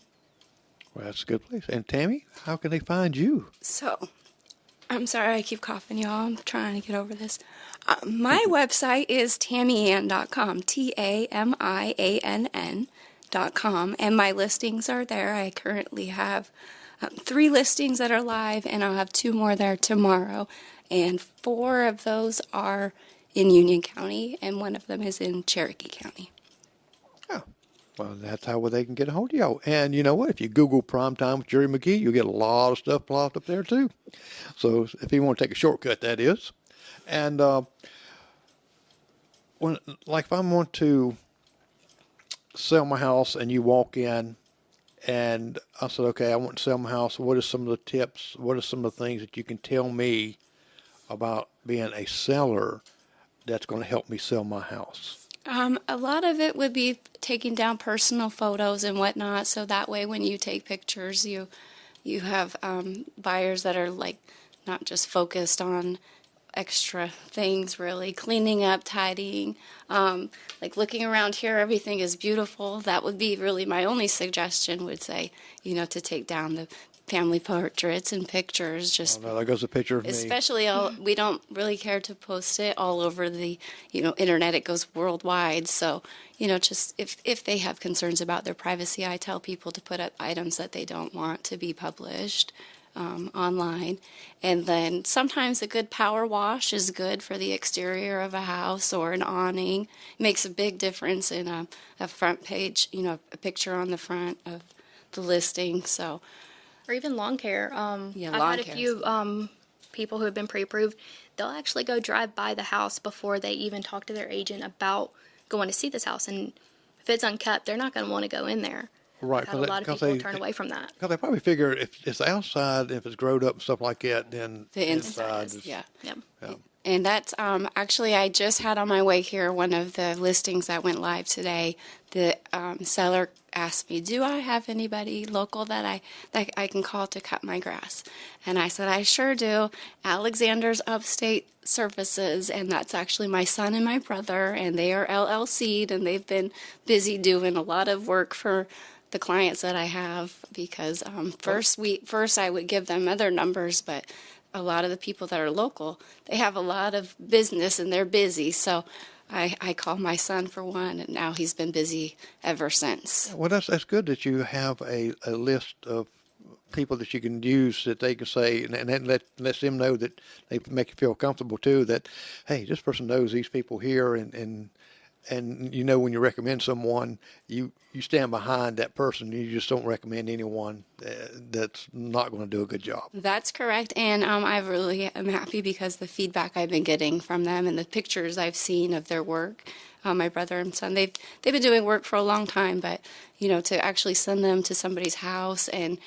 Well, that's a good place. And Tammy, how can they find you? So, I'm sorry I keep coughing, y'all. I'm trying to get over this. My website is tamiann.com, TAMIANN.com, and my listings are there. I currently have 3 listings that are live, and I'll have 2 more there tomorrow. And 4 of those are in Union County, and 1 of them is in Cherokee County. Oh, well, that's how they can get a hold of y'all. And you know what? If you Google Primetime with Jerry McKee, you'll get a lot of stuff plopped up there too. So if you want to take a shortcut, that is. And if I want to sell my house and you walk in and I said, okay, I want to sell my house. What are some of the tips? What are some of the things that you can tell me about being a seller that's going to help me sell my house? A lot of it would be taking down personal photos and whatnot, so that way when you take pictures, you have buyers that are like not just focused on extra things, really cleaning up, tidying, like looking around here, everything is beautiful. That would be really my only suggestion. Would say to take down the family portraits and pictures. Just there goes a picture of me. especially we don't really care to post it all over the internet. It goes worldwide. So just if they have concerns about their privacy, I tell people to put up items that they don't want to be published online. And then sometimes a good power wash is good for the exterior of a house or an awning. It makes a big difference in a front page, a picture on the front of the listing. So. Or even lawn care. I've had a few people who have been pre-approved. They'll actually go drive by the house before they even talk to their agent about going to see this house. And if it's unkept, they're not going to want to go in there. Right. I've had a lot of people turn away from that. Because they probably figure if it's outside, if it's growed up and stuff like that, then the inside is, Yep. Yeah. And that's actually, I just had on my way here one of the listings that went live today. The seller asked me, do I have anybody local that I can call to cut my grass? And I said, I sure do. Alexander's Upstate Services, and that's actually my son and my brother, and they are LLC'd, and they've been busy doing a lot of work for the clients that I have because first I would give them other numbers, but a lot of the people that are local, they have a lot of business and they're busy. So I called my son for one, and now he's been busy ever since. Well, that's good that you have a list of people that you can use that they can say, and that lets them know that they make you feel comfortable too, that, hey, this person knows these people here, and when you recommend someone, you stand behind that person. You just don't recommend anyone that's not going to do a good job. That's correct, and I really am happy because the feedback I've been getting from them and the pictures I've seen of their work, my brother and son, they've been doing work for a long time, but to actually send them to somebody's house and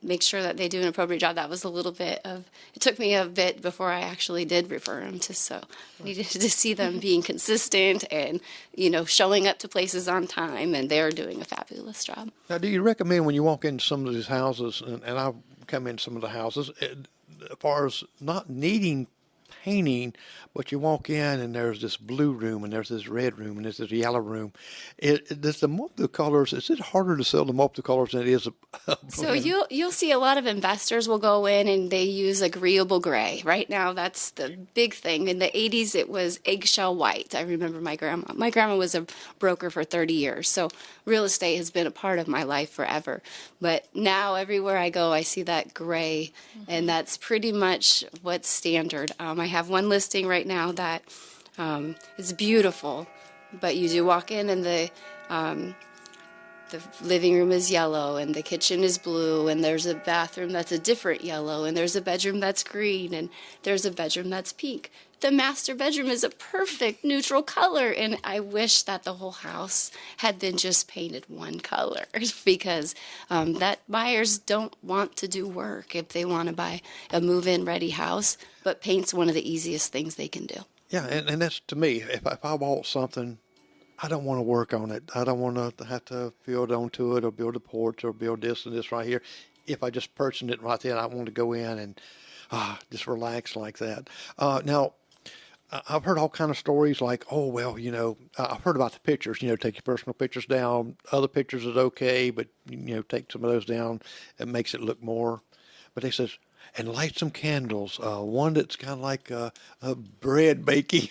make sure that they do an appropriate job, that was it took me a bit before I actually did refer them to, so I needed to see them being consistent and, showing up to places on time, and they're doing a fabulous job. Now, do you recommend when you walk into some of these houses, and I've come in some of the houses, as far as not needing painting, but you walk in and there's this blue room and there's this red room and there's this yellow room. Does the multicolors, is it harder to sell the multicolors than it is a So blend? you'll see a lot of investors will go in and they use agreeable gray. Right now, that's the big thing. In the 80s, it was eggshell white. I remember my grandma. My grandma was a broker for 30 years, so real estate has been a part of my life forever. But now everywhere I go, I see that gray, and that's pretty much what's standard. I have one listing right now that is beautiful, but you do walk in and the living room is yellow and the kitchen is blue and there's a bathroom that's a different yellow and there's a bedroom that's green and there's a bedroom that's pink. The master bedroom is a perfect neutral color, and I wish that the whole house had been just painted one color because that buyers don't want to do work if they want to buy a move-in ready house, but paint's one of the easiest things they can do. Yeah, and that's to me, if I bought something, I don't want to work on it. I don't want to have to build onto it or build a porch or build this and this right here. If I just purchased it right then, I want to go in and just relax like that. Now, I've heard all kind of stories like, oh, well, I've heard about the pictures, take your personal pictures down. Other pictures is okay, but, take some of those down. It makes it look more. But they says, and light some candles. One that's kind of like a bread baking.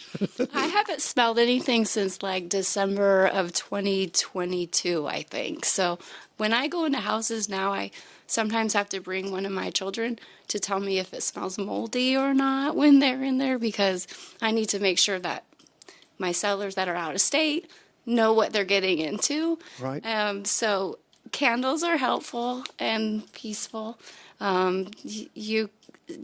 I haven't smelled anything since like December of 2022, I think. So when I go into houses now, I sometimes have to bring one of my children to tell me if it smells moldy or not when they're in there, because I need to make sure that my sellers that are out of state know what they're getting into. Right. So candles are helpful and peaceful. You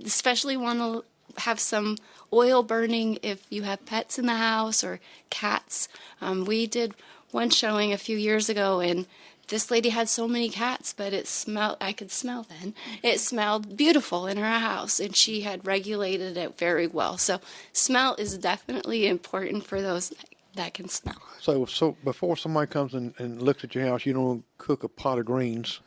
especially want to have some oil burning if you have pets in the house or cats. We did one showing a few years ago, and this lady had so many cats, but I could smell then. It smelled beautiful in her house, and she had regulated it very well. So smell is definitely important for those that can smell. So before somebody comes and looks at your house, you don't cook a pot of greens.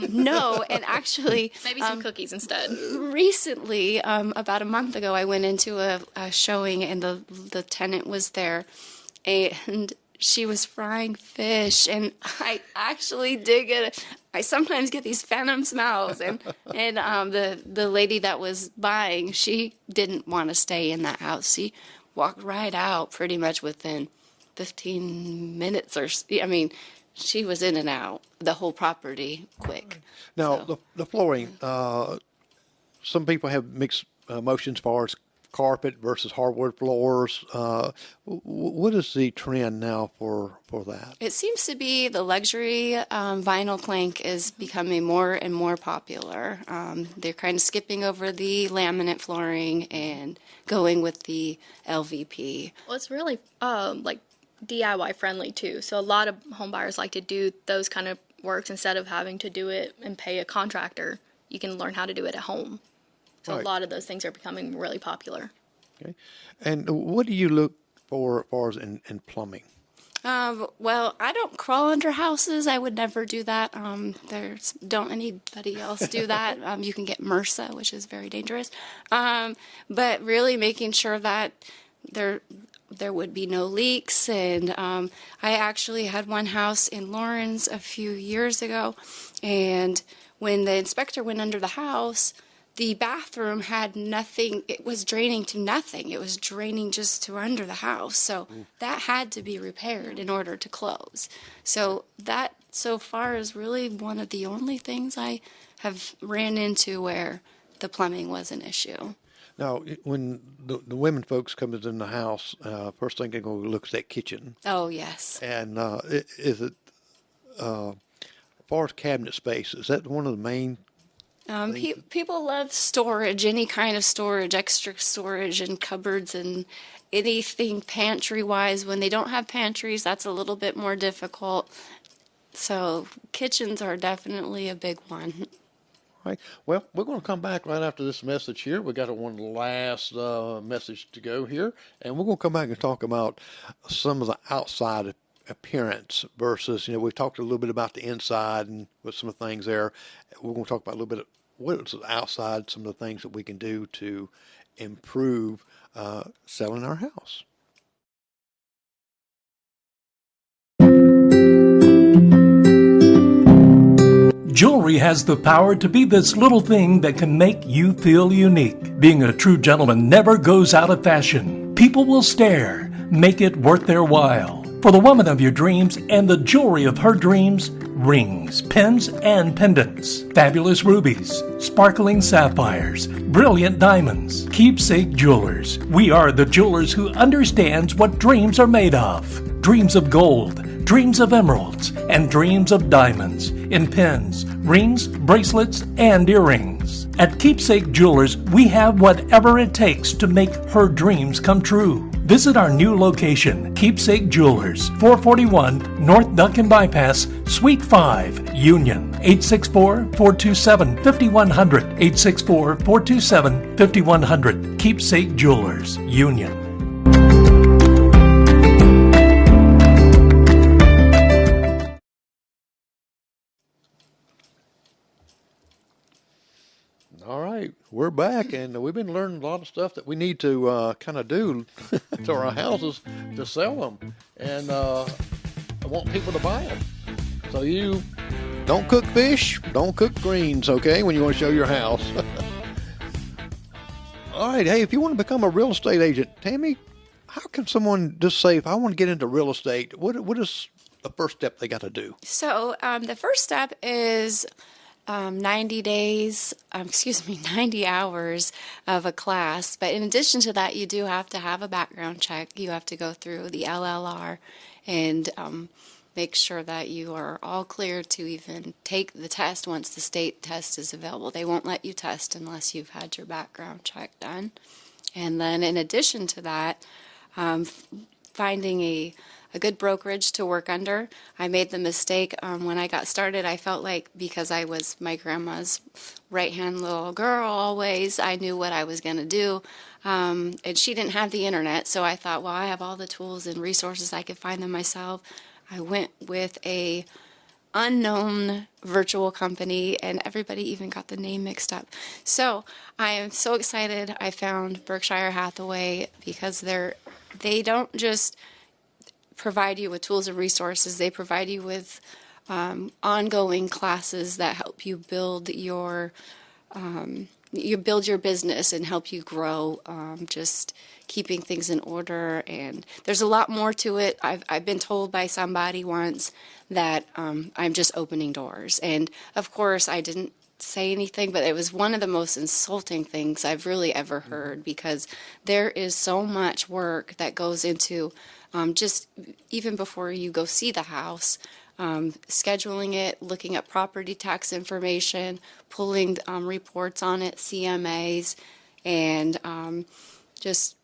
No, and actually... Maybe some cookies instead. Recently, about a month ago, I went into a showing, and the tenant was there, and she was frying fish, and I actually I sometimes get these phantom smells, and the lady that was buying, she didn't want to stay in that house. She walked right out pretty much within 15 minutes she was in and out the whole property quick. Now, So. the flooring, some people have mixed emotions as far as carpet versus hardwood floors. What is the trend now for that? It seems to be the luxury vinyl plank is becoming more and more popular. They're kind of skipping over the laminate flooring and going with the LVP. Well, it's really like DIY friendly too. So a lot of home buyers like to do those kind of works instead of having to do it and pay a contractor. You can learn how to do it at home. So Right. a lot of those things are becoming really popular. Okay. And what do you look for as far as in plumbing? Well, I don't crawl under houses. I would never do that. Don't anybody else do that. You can get MRSA, which is very dangerous. But really making sure that there would be no leaks. And I actually had one house in Lawrence a few years ago, and when the inspector went under the house, the bathroom had nothing. It was draining to nothing. It was draining just to under the house. So that had to be repaired in order to close. So that so far is really one of the only things I have ran into where the plumbing was an issue. Now, when the women folks come in the house, first thing they go look at that kitchen. Oh, yes. And is it, as far as cabinet space, is that one of the main? People love storage, any kind of storage, extra storage and cupboards and anything pantry-wise. When they don't have pantries, that's a little bit more difficult. So kitchens are definitely a big one. Right. Well, we're going to come back right after this message here. We got one last message to go here, and we're going to come back and talk about some of the outside appearance versus, we talked a little bit about the inside and with some of the things there. We're going to talk about a little bit of what is outside, some of the things that we can do to improve selling our house. Jewelry has the power to be this little thing that can make you feel unique. Being a true gentleman never goes out of fashion. People will stare. Make it worth their while. For the woman of your dreams and the jewelry of her dreams, rings, pins, and pendants, fabulous rubies, sparkling sapphires, brilliant diamonds. Keepsake Jewelers. We are the jewelers who understands what dreams are made of. Dreams of gold, dreams of emeralds, and dreams of diamonds in pins, rings, bracelets, and earrings. At Keepsake Jewelers, we have whatever it takes to make her dreams come true. Visit our new location, Keepsake Jewelers, 441 North Duncan Bypass, Suite 5, Union, 864-427-5100, 864-427-5100, Keepsake Jewelers, Union. All right, we're back, and we've been learning a lot of stuff that we need to kind of do to our houses to sell them, and I want people to buy them. So you don't cook fish, don't cook greens, okay, when you want to show your house. All right, hey, if you want to become a real estate agent, Tammy, how can someone just say, if I want to get into real estate, what is the first step they got to do? So the first step is 90 hours of a class. But in addition to that, you do have to have a background check. You have to go through the LLR and make sure that you are all clear to even take the test once the state test is available. They won't let you test unless you've had your background check done. And then in addition to that, finding a good brokerage to work under. I made the mistake when I got started. I felt like because I was my grandma's right-hand little girl always, I knew what I was going to do. And she didn't have the internet, so I thought, well, I have all the tools and resources. I could find them myself. I went with a unknown virtual company, and everybody even got the name mixed up. So I am so excited I found Berkshire Hathaway, because they don't just provide you with tools and resources. They provide you with ongoing classes that help you build your business and help you grow, just keeping things in order. And there's a lot more to it. I've been told by somebody once that I'm just opening doors. And of course I didn't say anything, but it was one of the most insulting things I've really ever heard, because there is so much work that goes into just even before you go see the house, scheduling it, looking at property tax information, pulling reports on it, CMAs, and just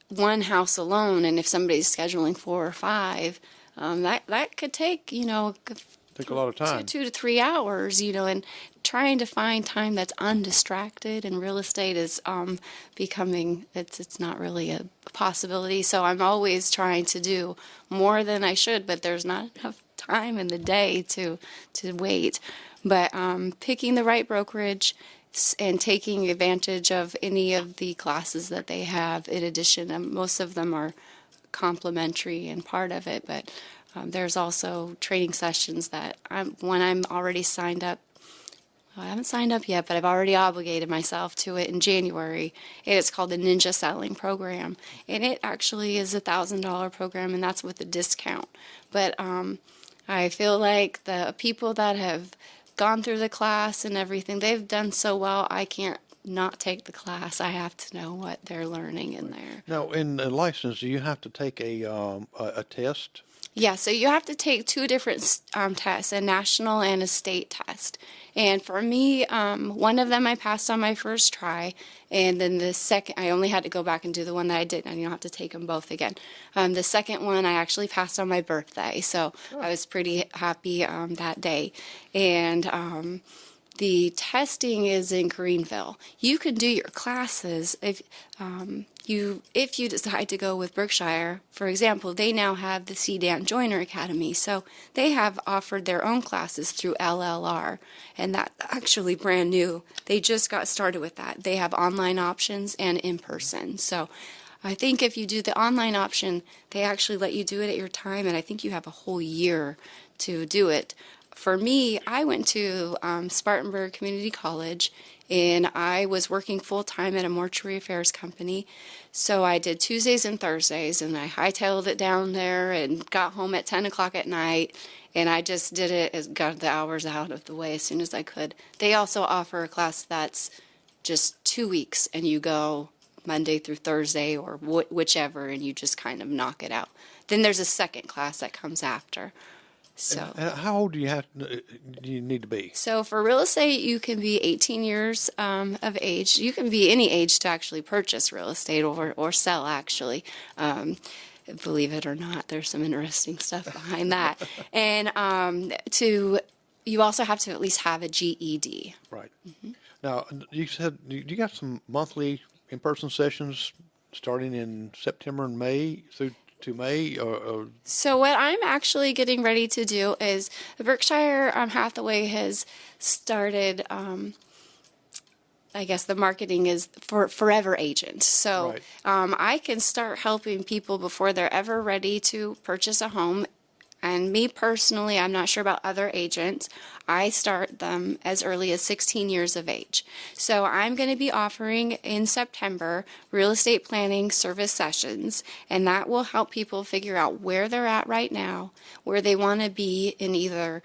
one house alone. And if somebody's scheduling 4 or 5, that could take, Take a lot of time. 2 to 3 hours, and trying to find time that's undistracted in real estate is becoming, it's not really a possibility. So I'm always trying to do more than I should, but there's not enough time in the day to wait. But picking the right brokerage and taking advantage of any of the classes that they have in addition. Most of them are complimentary and part of it, but there's also training sessions that when I'm already signed up. I haven't signed up yet, but I've already obligated myself to it in January. It's called the Ninja Selling Program, and it actually is a $1,000 program, and that's with a discount. But I feel like the people that have gone through the class and everything, they've done so well, I can't not take the class. I have to know what they're learning in there. Now, in a license, do you have to take a test? Yeah, so you have to take 2 different tests, a national and a state test. And for me, one of them I passed on my first try, and then the second, I only had to go back and do the one that I didn't. I don't have to take them both again. The second one I actually passed on my birthday, so I was pretty happy that day. And The testing is in Greenville. You can do your classes if you decide to go with Berkshire. For example, they now have the CDAN Joiner Academy, so they have offered their own classes through LLR, and that's actually brand new. They just got started with that. They have online options and in person. So I think if you do the online option, they actually let you do it at your time, and I think you have a whole year to do it. For me, I went to Spartanburg Community College, and I was working full-time at a mortuary affairs company. So I did Tuesdays and Thursdays, and I hightailed it down there and got home at 10 o'clock at night, and I just did it, got the hours out of the way as soon as I could. They also offer a class that's just 2 weeks, and you go Monday through Thursday or whichever, and you just kind of knock it out. Then there's a second class that comes after. So, And how old do you need to be? So for real estate, you can be 18 years of age. You can be any age to actually purchase real estate or sell, actually. Believe it or not, there's some interesting stuff behind that. And you also have to at least have a GED. Right. Mm-hmm. Now, you said you got some monthly in-person sessions starting in September and May through to May? So what I'm actually getting ready to do is Berkshire Hathaway has started, I guess the marketing is for Forever Agent. So Right. I can start helping people before they're ever ready to purchase a home. And me personally, I'm not sure about other agents. I start them as early as 16 years of age. So I'm going to be offering in September real estate planning service sessions, and that will help people figure out where they're at right now, where they want to be in either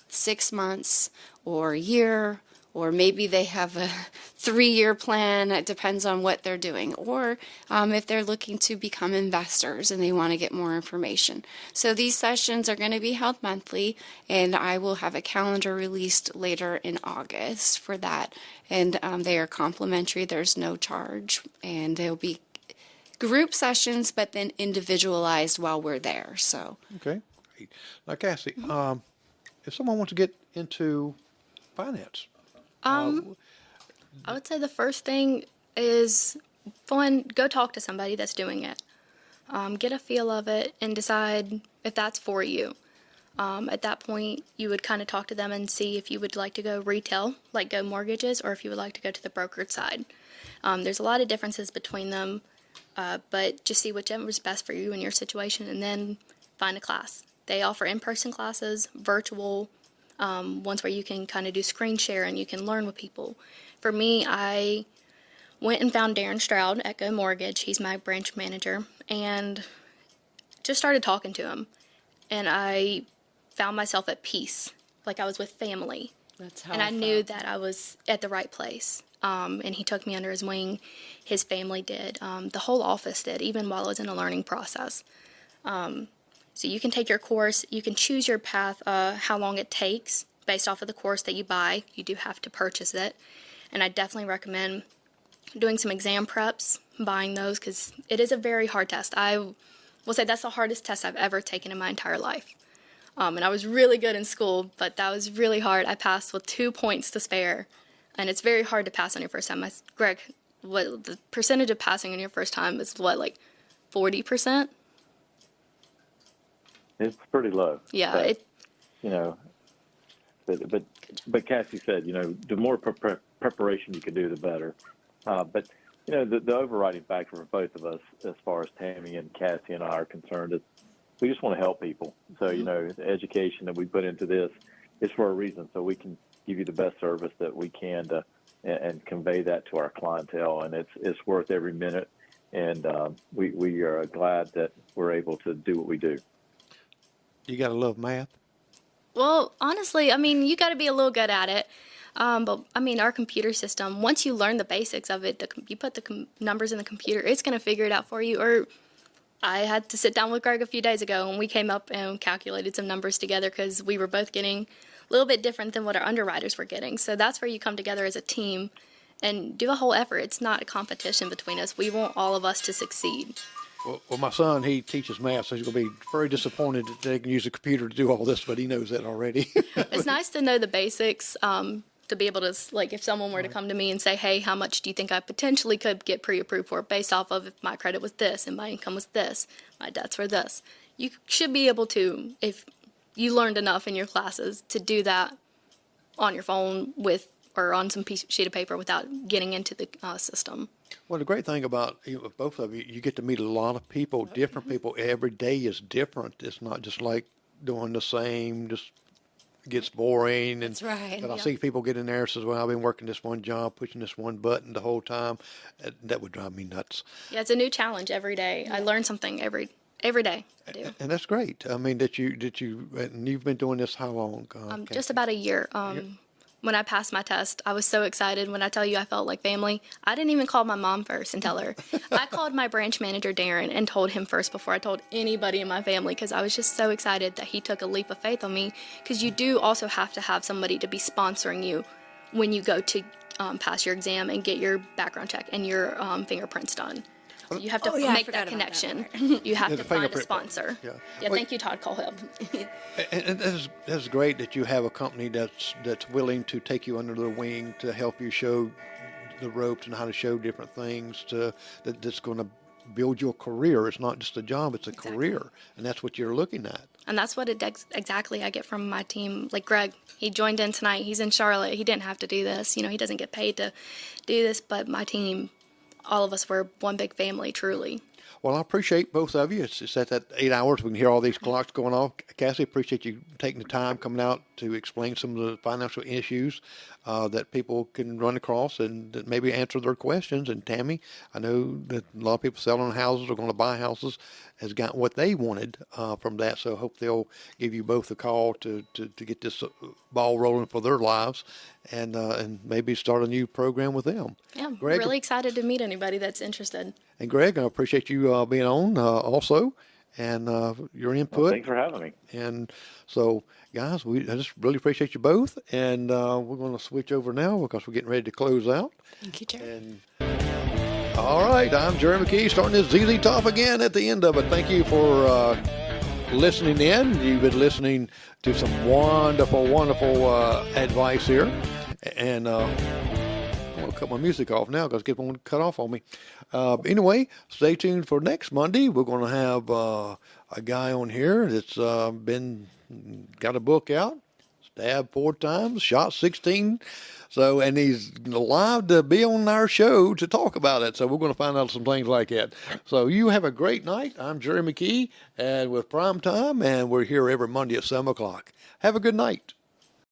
6 months or a year, or maybe they have a 3-year plan. It depends on what they're doing. Or if they're looking to become investors and they want to get more information. So these sessions are going to be held monthly, and I will have a calendar released later in August for that. And they are complimentary. There's no charge. And they'll be group sessions, but then individualized while we're there. So. Okay. Great. Now, Cassie, if someone wants to get into finance, I would say the first thing is, one, go talk to somebody that's doing it. Get a feel of it and decide if that's for you. At that point, you would kind of talk to them and see if you would like to go retail, like go mortgages, or if you would like to go to the brokered side. There's a lot of differences between them, but just see whichever is best for you in your situation, and then find a class. They offer in-person classes, virtual ones where you can kind of do screen share and you can learn with people. For me, I went and found Darren Stroud at Go Mortgage. He's my branch manager, and just started talking to him. And I found myself at peace, like I was with family. That's how and I knew that I was at the right place. And he took me under his wing. His family did. The whole office did, even while I was in a learning process. So you can take your course, you can choose your path, how long it takes based off of the course that you buy. You do have to purchase it. And I definitely recommend doing some exam preps, buying those, because it is a very hard test. I will say that's the hardest test I've ever taken in my entire life. And I was really good in school, but that was really hard. I passed with 2 points to spare. And it's very hard to pass on your first time. Greg, what the percentage of passing on your first time is what, like 40%? It's pretty low. Yeah, but Cassie said, the more preparation you can do, the better. But the overriding factor for both of us, as far as Tammy and Cassie and I are concerned, is we just want to help people. So the education that we put into this is for a reason, so we can give you the best service that we can and convey that to our clientele, and it's worth every minute. And we are glad that we're able to do what we do. you got to love math. Well, honestly, you got to be a little good at it. But, our computer system, once you learn the basics of it, you put the numbers in the computer, it's going to figure it out for you. Or I had to sit down with Greg a few days ago, and we came up and calculated some numbers together because we were both getting a little bit different than what our underwriters were getting. So that's where you come together as a team and do a whole effort. It's not a competition between us. We want all of us to succeed. Well, my son, he teaches math, so he's going to be very disappointed that they can use a computer to do all this, but he knows that already. It's nice to know the basics. to be able to, like, if someone were to come to me and say, hey, how much do you think I potentially could get pre-approved for based off of if my credit was this and my income was this, my debts were this. You should be able to, if you learned enough in your classes, to do that on your phone or on some sheet of paper without getting into the system. Well, the great thing about both of you, you get to meet a lot of people, different people. Every day is different. It's not just like doing the same, just gets boring. And, That's right. But I see people get in there and says, well, I've been working this one job, pushing this one button the whole time. That would drive me nuts. Yeah, it's a new challenge every day. I learn something every day. I do. And that's great. I mean, and you've been doing this how long? Just about a year. When I passed my test, I was so excited. When I tell you I felt like family, I didn't even call my mom first and tell her. I called my branch manager, Darren, and told him first before I told anybody in my family, because I was just so excited that he took a leap of faith on me, because you do also have to have somebody to be sponsoring you when you go to pass your exam and get your background check and your fingerprints done. So you have to make that connection. You have to find a sponsor. Yeah, thank you, Todd Colhib. And that's great that you have a company that's willing to take you under their wing to help you show the ropes and how to show different things that's going to build your career. It's not just a job, it's a career. And that's what you're looking at. And that's what exactly I get from my team. Like Greg, he joined in tonight. He's in Charlotte. He didn't have to do this. He doesn't get paid to do this, but my team, all of us were one big family, truly. Well, I appreciate both of you. It's at that 8 hours. We can hear all these clocks going off. Cassie, appreciate you taking the time, coming out to explain some of the financial issues that people can run across and that maybe answer their questions. And Tammy, I know that a lot of people selling houses or going to buy houses has got what they wanted from that. So I hope they'll give you both a call to get this ball rolling for their lives and maybe start a new program with them. Yeah, I'm Greg, really excited to meet anybody that's interested. And Greg, I appreciate you being on also and your input. Well, thanks for having me. And so, guys, I just really appreciate you both. And we're going to switch over now because we're getting ready to close out. Thank you, Jerry. And all right, I'm Jerry McKee, starting this ZZ Top again at the end of it. Thank you for listening in. You've been listening to some wonderful, wonderful advice here. And I'm going to cut my music off now because it won't cut off on me. Anyway, stay tuned for next Monday. We're going to have a guy on here that's got a book out, stabbed 4 times, shot 16. So, and he's live to be on our show to talk about it. So we're going to find out some things like that. So you have a great night. I'm Jerry McKee and with Prime Time, and we're here every Monday at 7 o'clock. Have a good night.